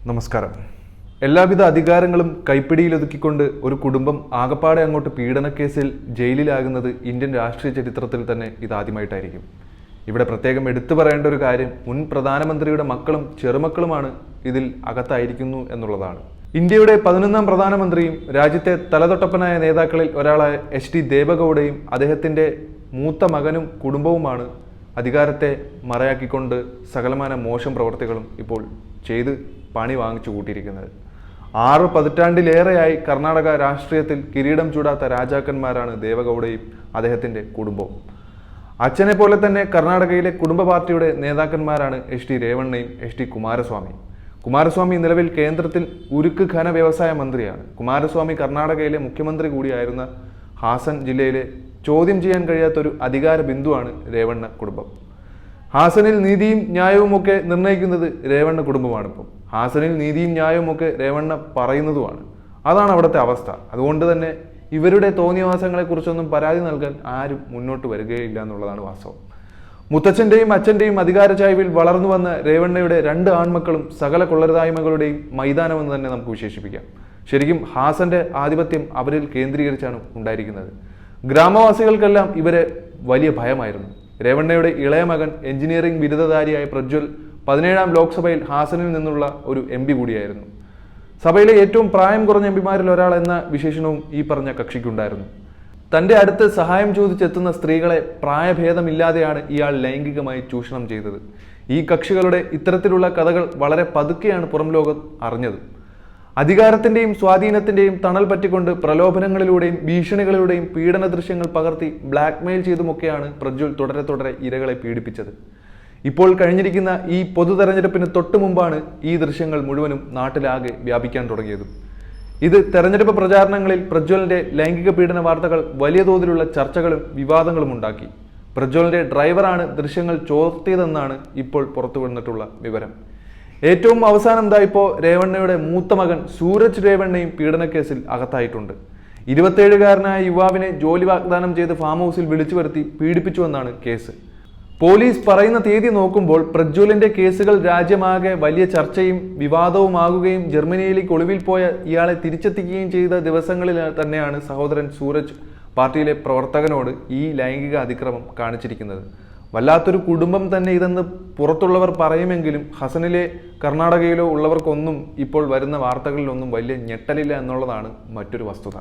നമസ്കാരം. എല്ലാവിധ അധികാരങ്ങളും കൈപ്പിടിയിലൊതുക്കിക്കൊണ്ട് ഒരു കുടുംബം ആകപ്പാടെ അങ്ങോട്ട് പീഡനക്കേസിൽ ജയിലിലാകുന്നത് ഇന്ത്യൻ രാഷ്ട്രീയ ചരിത്രത്തിൽ തന്നെ ഇതാദ്യമായിട്ടായിരിക്കും. ഇവിടെ പ്രത്യേകം എടുത്തു പറയേണ്ട ഒരു കാര്യം മുൻ പ്രധാനമന്ത്രിയുടെ മക്കളും ചെറുമക്കളുമാണ് ഇതിൽ അകത്തായിരിക്കുന്നു എന്നുള്ളതാണ്. ഇന്ത്യയുടെ 11ാം പ്രധാനമന്ത്രിയും രാജ്യത്തെ തലതൊട്ടപ്പനായ നേതാക്കളിൽ ഒരാളായ എച്ച്.ഡി. ദേവഗൌഡയും അദ്ദേഹത്തിൻ്റെ മൂത്ത മകനും കുടുംബവുമാണ് അധികാരത്തെ മറയാക്കിക്കൊണ്ട് സകലമാന മോശം പ്രവർത്തികളും ഇപ്പോൾ ചെയ്ത് പണി വാങ്ങിച്ചു കൂട്ടിയിരിക്കുന്നത്. 6 പതിറ്റാണ്ടിലേറെയായി കർണാടക രാഷ്ട്രീയത്തിൽ കിരീടം ചൂടാത്ത രാജാക്കന്മാരാണ് ദേവഗൌഡയും അദ്ദേഹത്തിൻ്റെ കുടുംബവും. അച്ഛനെ പോലെ തന്നെ കർണാടകയിലെ കുടുംബ പാർട്ടിയുടെ നേതാക്കന്മാരാണ് എച്ച്.ഡി. രേവണ്ണയും എച്ച്.ഡി. കുമാരസ്വാമിയും. കുമാരസ്വാമി നിലവിൽ കേന്ദ്രത്തിൽ ഉരുക്ക് ഖന വ്യവസായ മന്ത്രിയാണ്. കുമാരസ്വാമി കർണാടകയിലെ മുഖ്യമന്ത്രി കൂടിയായിരുന്ന ഹാസൻ ജില്ലയിലെ ചോദ്യം ചെയ്യാൻ കഴിയാത്തൊരു അധികാര ബിന്ദുവാണ് രേവണ്ണ കുടുംബം. ഹാസനിൽ നീതിയും ന്യായവുമൊക്കെ നിർണ്ണയിക്കുന്നത് രേവണ്ണ കുടുംബമാണിപ്പോൾ. ഹാസനിൽ നീതിയും ന്യായവുമൊക്കെ രേവണ്ണ പറയുന്നതുമാണ്. അതാണ് അവിടുത്തെ അവസ്ഥ. അതുകൊണ്ട് തന്നെ ഇവരുടെ തോന്നിയവാസങ്ങളെക്കുറിച്ചൊന്നും പരാതി നൽകാൻ ആരും മുന്നോട്ട് വരികയില്ല എന്നുള്ളതാണ് വാസ്തവം. മുത്തച്ഛൻ്റെയും അച്ഛൻ്റെയും അധികാര ചായ്വിൽ വളർന്നു വന്ന രേവണ്ണയുടെ 2 ആൺമക്കളും സകല കൊള്ളരുതായ്മകളുടെയും മൈതാനമെന്ന് തന്നെ നമുക്ക് വിശേഷിപ്പിക്കാം. ശരിക്കും ഹാസന്റെ ആധിപത്യം അവരിൽ കേന്ദ്രീകരിച്ചാണ് ഉണ്ടായിരിക്കുന്നത്. ഗ്രാമവാസികൾക്കെല്ലാം ഇവരെ വലിയ ഭയമായിരുന്നു. രേവണ്ണയുടെ ഇളയ മകൻ എഞ്ചിനീയറിംഗ് ബിരുദധാരിയായ പ്രജ്വൽ 17ാം ലോക്സഭയിൽ ഹാസനിൽ നിന്നുള്ള ഒരു MP കൂടിയായിരുന്നു. സഭയിലെ ഏറ്റവും പ്രായം കുറഞ്ഞ എംപിമാരിൽ ഒരാൾ എന്ന വിശേഷണവും ഈ പറഞ്ഞ കക്ഷിക്കുണ്ടായിരുന്നു. തൻ്റെ അടുത്ത് സഹായം ചോദിച്ചെത്തുന്ന സ്ത്രീകളെ പ്രായഭേദമില്ലാതെയാണ് ഇയാൾ ലൈംഗികമായി ചൂഷണം ചെയ്തത്. ഈ കക്ഷികളുടെ ഇത്തരത്തിലുള്ള കഥകൾ വളരെ പതുക്കെയാണ് പുറം ലോകം അറിഞ്ഞത്. അധികാരത്തിൻ്റെയും സ്വാധീനത്തിൻ്റെയും തണൽ പറ്റിക്കൊണ്ട് പ്രലോഭനങ്ങളിലൂടെയും ഭീഷണികളിലൂടെയും പീഡന ദൃശ്യങ്ങൾ പകർത്തി ബ്ലാക്ക്മെയിൽ ചെയ്തുമൊക്കെയാണ് പ്രജ്വൽ തുടരെ ഇരകളെ പീഡിപ്പിച്ചത്. ഇപ്പോൾ കഴിഞ്ഞിരിക്കുന്ന ഈ പൊതു തെരഞ്ഞെടുപ്പിന് തൊട്ടു മുമ്പാണ് ഈ ദൃശ്യങ്ങൾ മുഴുവനും നാട്ടിലാകെ വ്യാപിക്കാൻ തുടങ്ങിയത്. ഇത് തെരഞ്ഞെടുപ്പ് പ്രചാരണങ്ങളിൽ പ്രജ്വലിന്റെ ലൈംഗിക പീഡന വാർത്തകൾ വലിയ തോതിലുള്ള ചർച്ചകളും വിവാദങ്ങളും ഉണ്ടാക്കി. പ്രജ്വലിന്റെ ഡ്രൈവറാണ് ദൃശ്യങ്ങൾ ചോർത്തിയതെന്നാണ് ഇപ്പോൾ പുറത്തു വന്നിട്ടുള്ള വിവരം. ഏറ്റവും അവസാനം ഇപ്പോൾ രേവണ്ണയുടെ മൂത്ത മകൻ സൂരജ് രേവണ്ണയും പീഡനക്കേസിൽ അകത്തായിട്ടുണ്ട്. 27കാരനായ യുവാവിനെ ജോലി വാഗ്ദാനം ചെയ്ത് ഫാം ഹൗസിൽ വിളിച്ചു വരുത്തി പീഡിപ്പിച്ചുവെന്നാണ് കേസ്. പോലീസ് പറയുന്ന തീയതി നോക്കുമ്പോൾ പ്രജ്വലിന്റെ കേസുകൾ രാജ്യമാകെ വലിയ ചർച്ചയും വിവാദവുമാകുകയും ജർമ്മനിയിലേക്ക് ഒളിവിൽ പോയ ഇയാളെ തിരിച്ചെത്തിക്കുകയും ചെയ്ത ദിവസങ്ങളിൽ തന്നെയാണ് സഹോദരൻ സൂരജ് പാർട്ടിയിലെ പ്രവർത്തകനോട് ഈ ലൈംഗിക അതിക്രമം കാണിച്ചിരിക്കുന്നത്. വല്ലാത്തൊരു കുടുംബം തന്നെ ഇതെന്ന് പുറത്തുള്ളവർ പറയുമെങ്കിലും ഹസനിലെ കർണാടകയിലോ ഉള്ളവർക്കൊന്നും ഇപ്പോൾ വരുന്ന വാർത്തകളിലൊന്നും വലിയ ഞെട്ടലില്ല എന്നുള്ളതാണ് മറ്റൊരു വസ്തുത.